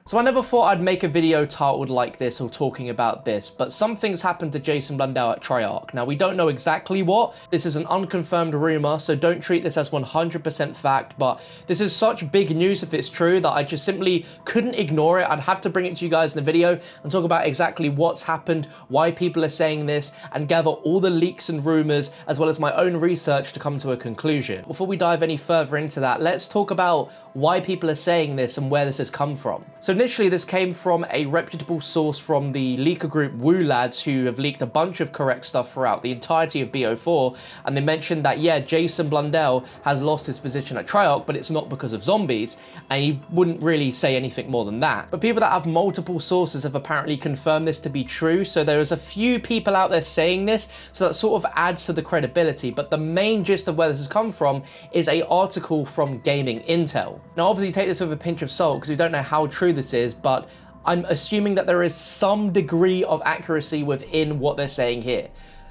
So I never thought I'd make a video titled like this or talking about this, but something's happened to Jason Blundell at Treyarch. Now, we don't know exactly what. This is an unconfirmed rumor, so don't treat this as 100% fact, but this is such big news if it's true that I just simply couldn't ignore it. I'd have to bring it to you guys in the video and talk about exactly what's happened, why people are saying this, and gather all the leaks and rumors, as well as my own research to come to a conclusion. Before we dive any further into that, let's talk about why people are saying this and where this has come from. So initially, this came from a reputable source from the leaker group Woo Lads, who have leaked a bunch of correct stuff throughout the entirety of BO4, and they mentioned that, yeah, Jason Blundell has lost his position at Treyarch, but it's not because of zombies, and he wouldn't really say anything more than that. But people that have multiple sources have apparently confirmed this to be true, so there is a few people out there saying this, so that sort of adds to the credibility. But the main gist of where this has come from is an article from Gaming Intel. Now, obviously take this with a pinch of salt because we don't know how true this is, but I'm assuming that there is some degree of accuracy within what they're saying here.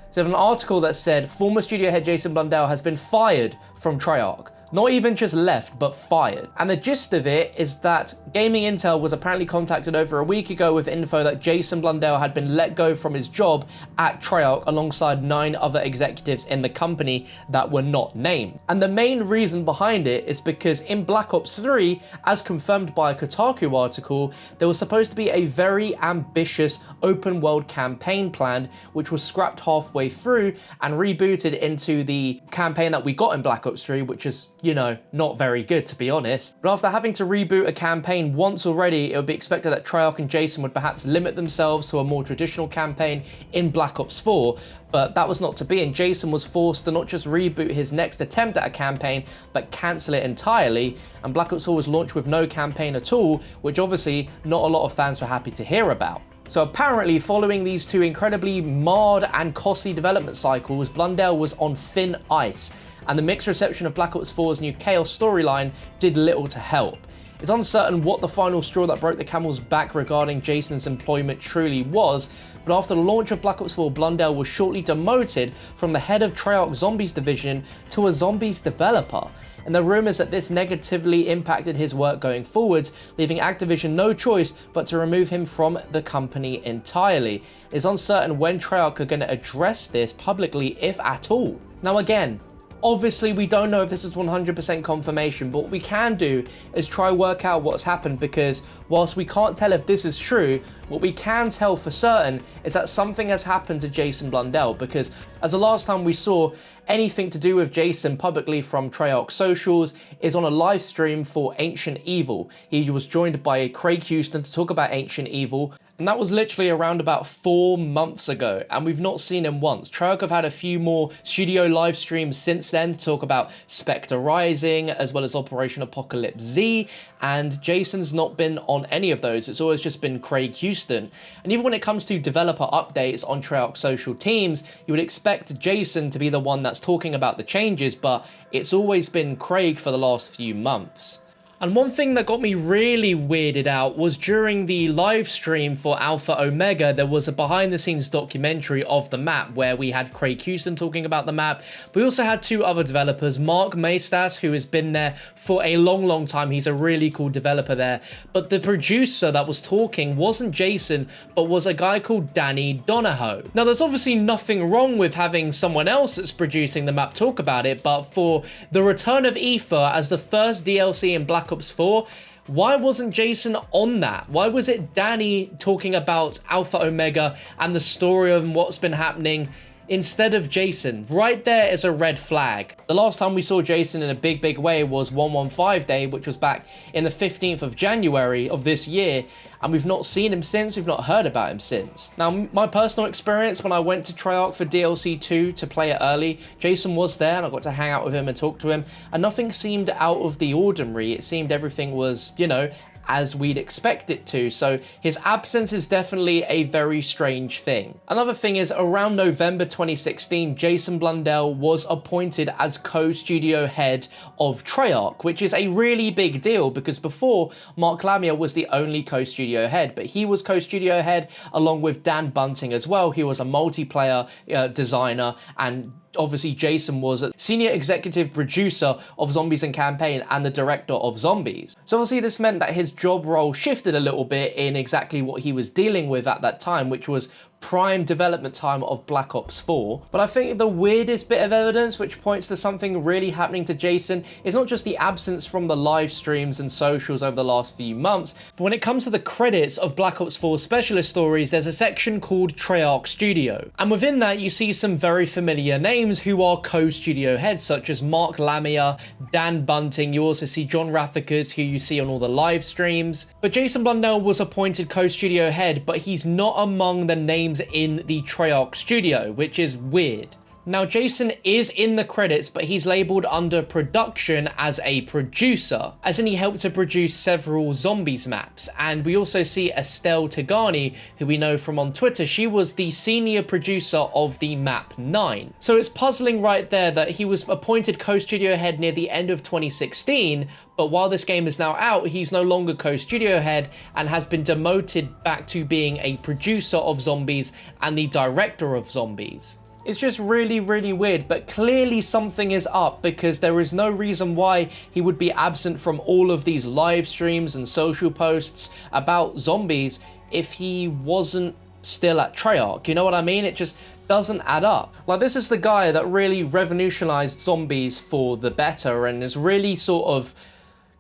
So we have an article that said former studio head Jason Blundell has been fired from Treyarch. Not even just left, but fired. And the gist of it is that Gaming Intel was apparently contacted over a week ago with info that Jason Blundell had been let go from his job at Treyarch alongside 9 other executives in the company that were not named. And the main reason behind it is because in Black Ops 3, as confirmed by a Kotaku article, there was supposed to be a very ambitious open world campaign planned, which was scrapped halfway through and rebooted into the campaign that we got in Black Ops 3, which is, you know, not very good, to be honest. But after having to reboot a campaign once already, it would be expected that Treyarch and Jason would perhaps limit themselves to a more traditional campaign in Black Ops 4, but that was not to be, and Jason was forced to not just reboot his next attempt at a campaign, but cancel it entirely, and Black Ops 4 was launched with no campaign at all, which obviously not a lot of fans were happy to hear about. So apparently, following these two incredibly marred and costly development cycles, Blundell was on thin ice, and the mixed reception of Black Ops 4's new Chaos storyline did little to help. It's uncertain what the final straw that broke the camel's back regarding Jason's employment truly was, but after the launch of Black Ops 4, Blundell was shortly demoted from the head of Treyarch's Zombies division to a Zombies developer. And there are rumours that this negatively impacted his work going forwards, leaving Activision no choice but to remove him from the company entirely. It's uncertain when Treyarch are going to address this publicly, if at all. Now again, obviously we don't know if this is 100% confirmation, but what we can do is try work out what's happened, because whilst we can't tell if this is true, what we can tell for certain is that something has happened to Jason Blundell, because as the last time we saw anything to do with Jason publicly from Treyarch socials is on a live stream for Ancient Evil. He was joined by Craig Houston to talk about Ancient Evil, and that was literally around about 4 months ago, and we've not seen him once. Treyarch have had a few more studio live streams since then to talk about Spectre Rising, as well as Operation Apocalypse Z, and Jason's not been on any of those. It's always just been Craig Houston. And even when it comes to developer updates on Treyarch social teams, you would expect Jason to be the one that's talking about the changes, but it's always been Craig for the last few months. And one thing that got me really weirded out was during the live stream for Alpha Omega, there was a behind the scenes documentary of the map where we had Craig Houston talking about the map. We also had 2 other developers, Mark Maestas, who has been there for a long time. He's a really cool developer there. But the producer that was talking wasn't Jason, but was a guy called Danny Donahoe. Now, there's obviously nothing wrong with having someone else that's producing the map talk about it, but for the return of Aether as the first DLC in Black Ops 4, why wasn't Jason on that? Why was it Danny talking about Alpha Omega and the story of what's been happening instead of Jason? Right there is a red flag. The last time we saw Jason in a big way was 115 Day, which was back in the 15th of January of this year, and we've not seen him since, we've not heard about him since. Now, my personal experience when I went to Treyarch for DLC 2 to play it early, Jason was there and I got to hang out with him and talk to him, and nothing seemed out of the ordinary. It seemed everything was, you know, as we'd expect it to, so his absence is definitely a very strange thing. Another thing is, around November 2016, Jason Blundell was appointed as co-studio head of Treyarch, which is a really big deal because before, Mark Lamia was the only co-studio head, but he was co-studio head along with Dan Bunting as well. He was a multiplayer designer, and obviously Jason was a senior executive producer of Zombies and Campaign and the director of Zombies. So obviously this meant that his job role shifted a little bit in exactly what he was dealing with at that time, which was prime development time of Black Ops 4. But I think the weirdest bit of evidence which points to something really happening to Jason is not just the absence from the live streams and socials over the last few months, but when it comes to the credits of Black Ops 4 specialist stories, there's a section called Treyarch Studio. And within that, you see some very familiar names who are co-studio heads, such as Mark Lamia, Dan Bunting. You also see John Rafficus, who you see on all the live streams. But Jason Blundell was appointed co-studio head, but he's not among the names in the Treyarch studio, which is weird. Now, Jason is in the credits, but he's labeled under production as a producer, as in he helped to produce several Zombies maps. And we also see Estelle Tagani, who we know from on Twitter. She was the senior producer of the map 9. So it's puzzling right there that he was appointed co-studio head near the end of 2016, but while this game is now out, he's no longer co-studio head and has been demoted back to being a producer of Zombies and the director of Zombies. It's just really, really weird, but clearly something is up, because there is no reason why he would be absent from all of these live streams and social posts about Zombies if he wasn't still at Treyarch. You know what I mean? It just doesn't add up. Like, this is the guy that really revolutionized Zombies for the better and is really sort of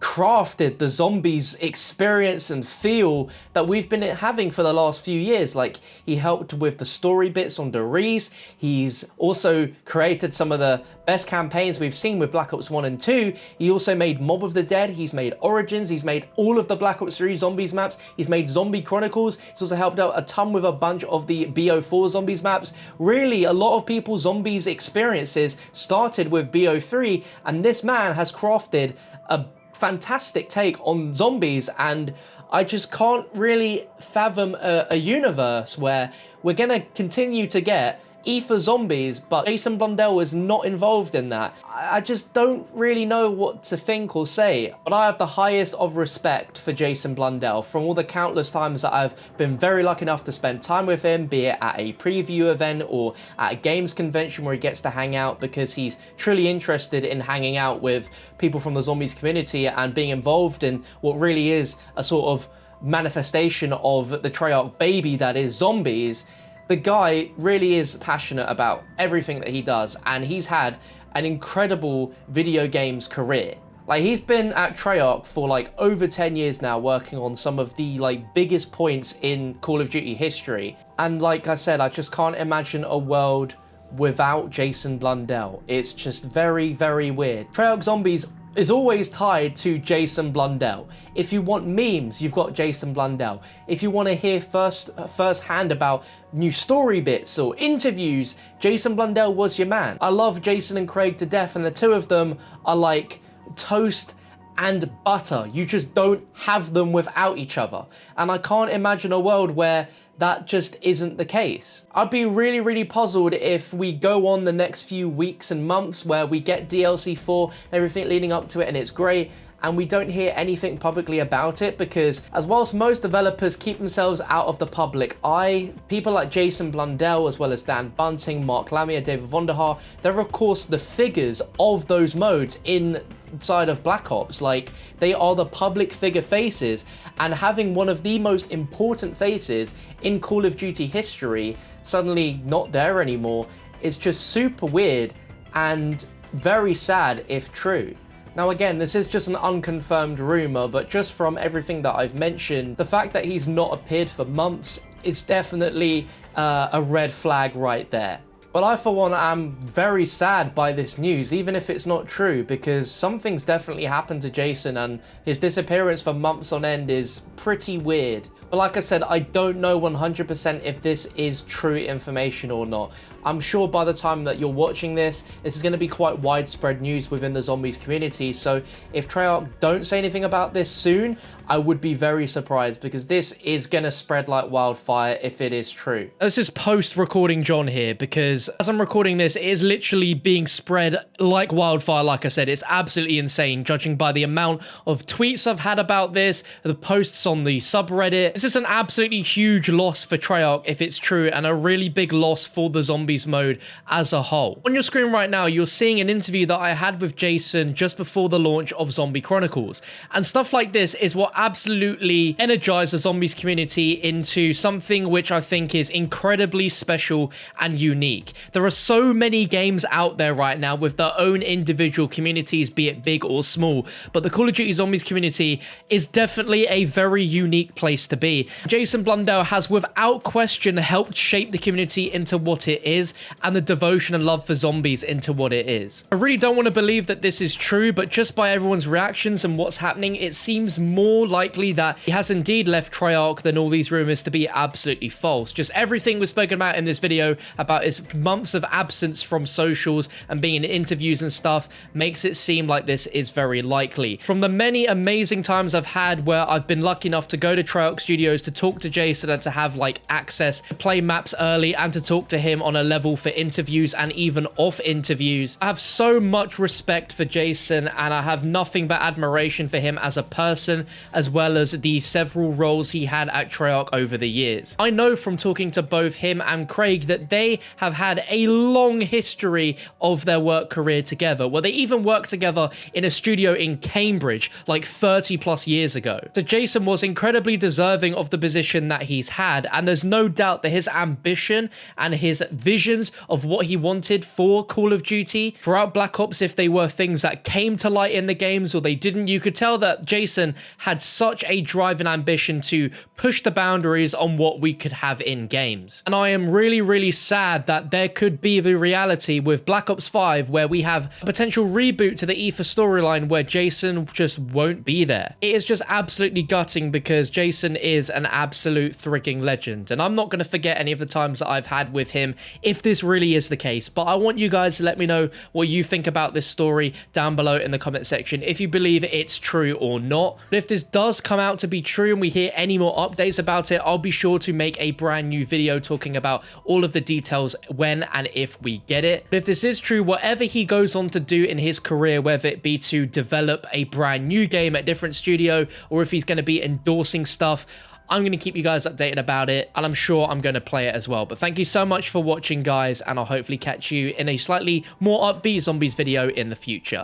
crafted the Zombies experience and feel that we've been having for the last few years. Like, he helped with the story bits on Deriz. He's also created some of the best campaigns we've seen with Black Ops 1 and 2. He also made Mob of the Dead. He's made Origins. He's made all of the Black Ops 3 Zombies maps. He's made Zombie Chronicles. He's also helped out a ton with a bunch of the BO4 Zombies maps. Really, a lot of people's Zombies experiences started with BO3, and this man has crafted a fantastic take on Zombies, and I just can't really fathom a universe where we're gonna continue to get for Zombies, but Jason Blundell is not involved in that. I just don't really know what to think or say, but I have the highest of respect for Jason Blundell from all the countless times that I've been very lucky enough to spend time with him, be it at a preview event or at a games convention where he gets to hang out, because he's truly interested in hanging out with people from the Zombies community and being involved in what really is a sort of manifestation of the Treyarch baby that is Zombies. The guy really is passionate about everything that he does, and he's had an incredible video games career. Like, he's been at Treyarch for like over 10 years now, working on some of the like biggest points in Call of Duty history. And like I said, I just can't imagine a world without Jason Blundell. It's just very, very weird. Treyarch Zombies is always tied to Jason Blundell. If you want memes, you've got Jason Blundell. If you want to hear first-hand about new story bits or interviews, Jason Blundell was your man. I love Jason and Craig to death, and the two of them are like toast and butter. You just don't have them without each other. And I can't imagine a world where that just isn't the case. I'd be really, really puzzled if we go on the next few weeks and months where we get DLC 4 and everything leading up to it and it's great, and we don't hear anything publicly about it, because as whilst most developers keep themselves out of the public eye, people like Jason Blundell, as well as Dan Bunting, Mark Lamia, David Vonderhaar, they're of course the figures of those modes inside of Black Ops. Like, they are the public figure faces, and having one of the most important faces in Call of Duty history suddenly not there anymore is just super weird and very sad if true. Now again, this is just an unconfirmed rumour, but just from everything that I've mentioned, the fact that he's not appeared for months is definitely a red flag right there. But I, for one, am very sad by this news, even if it's not true, because something's definitely happened to Jason, and his disappearance for months on end is pretty weird. But like I said, I don't know 100% if this is true information or not. I'm sure by the time that you're watching this is going to be quite widespread news within the Zombies community. So if Treyarch don't say anything about this soon, I would be very surprised, because this is going to spread like wildfire if it is true. This is post-recording John here, because as I'm recording this, it is literally being spread like wildfire. Like I said, it's absolutely insane, judging by the amount of tweets I've had about this, the posts on the subreddit. This This is an absolutely huge loss for Treyarch if it's true, and a really big loss for the zombies mode as a whole. On your screen right now, you're seeing an interview that I had with Jason just before the launch of Zombie Chronicles. And stuff like this is what absolutely energized the zombies community into something which I think is incredibly special and unique. There are so many games out there right now with their own individual communities, be it big or small, but the Call of Duty Zombies community is definitely a very unique place to be. Jason Blundell has without question helped shape the community into what it is, and the devotion and love for zombies into what it is. I really don't want to believe that this is true, but just by everyone's reactions and what's happening, it seems more likely that he has indeed left Treyarch than all these rumors to be absolutely false. Just everything was spoken about in this video about his months of absence from socials and being in interviews and stuff makes it seem like this is very likely. From the many amazing times I've had where I've been lucky enough to go to Treyarch Studios to talk to Jason and to have like access to play maps early and to talk to him on a level for interviews and even off interviews, I have so much respect for Jason, and I have nothing but admiration for him as a person, as well as the several roles he had at Treyarch over the years. I know from talking to both him and Craig that they have had a long history of their work career together, where they even worked together in a studio in Cambridge like 30 plus years ago. So Jason was incredibly deserving of the position that he's had, and there's no doubt that his ambition and his visions of what he wanted for Call of Duty throughout Black Ops, if they were things that came to light in the games or they didn't, you could tell that Jason had such a drive and ambition to push the boundaries on what we could have in games. And I am really, really sad that there could be the reality with Black Ops 5 where we have a potential reboot to the Aoife storyline where Jason just won't be there. It is just absolutely gutting because Jason is an absolute freaking legend, and I'm not going to forget any of the times that I've had with him if this really is the case. But I want you guys to let me know what you think about this story down below in the comment section, if you believe it's true or not. But if this does come out to be true and we hear any more updates about it, I'll be sure to make a brand new video talking about all of the details when and if we get it. But if this is true, whatever he goes on to do in his career, whether it be to develop a brand new game at a different studio or if he's going to be endorsing stuff, I'm going to keep you guys updated about it, and I'm sure I'm going to play it as well. But thank you so much for watching, guys, and I'll hopefully catch you in a slightly more upbeat zombies video in the future.